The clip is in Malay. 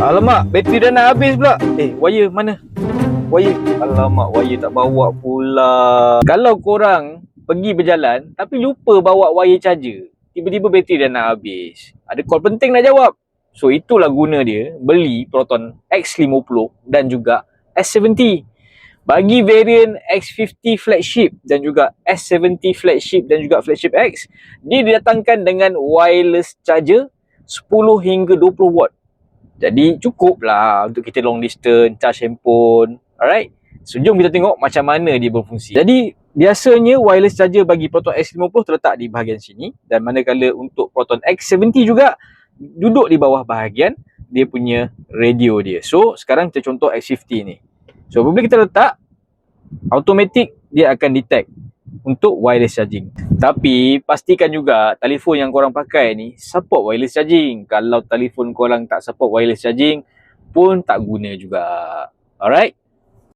Alamak, bateri dah nak habis pula. Wire mana? Wire. Alamak, wire tak bawa pula. Kalau korang pergi berjalan tapi lupa bawa wire charger, tiba-tiba bateri dah nak habis, ada call penting nak jawab. So itulah guna dia beli Proton X50 dan juga S70. Bagi varian X50 flagship dan juga S70 flagship dan juga flagship X, dia didatangkan dengan wireless charger 10 hingga 20 watt. Jadi cukup lah untuk kita long distance, charge handphone. Alright. So jom kita tengok macam mana dia berfungsi. Jadi biasanya wireless charger bagi Proton X50 terletak di bahagian sini, dan manakala untuk Proton X70 juga duduk di bawah bahagian dia punya radio dia. So sekarang kita contoh X50 ni. So apabila kita letak, automatic dia akan detect untuk wireless charging. Tapi pastikan juga telefon yang korang pakai ni support wireless charging. Kalau telefon korang tak support wireless charging pun tak guna juga. Alright.